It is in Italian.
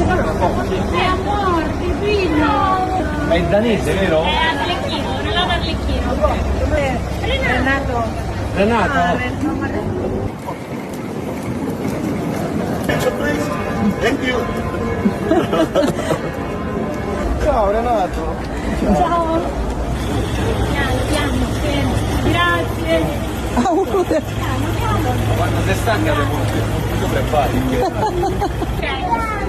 È a morte, figlio! Ma è danese, vero? È Arlecchino, Renato Arlecchino. Renato. Renato? Thank you. Ciao Renato. Ciao. Piano, piano, fermo. Grazie. Quando sei stanca, tu prepari. Ok.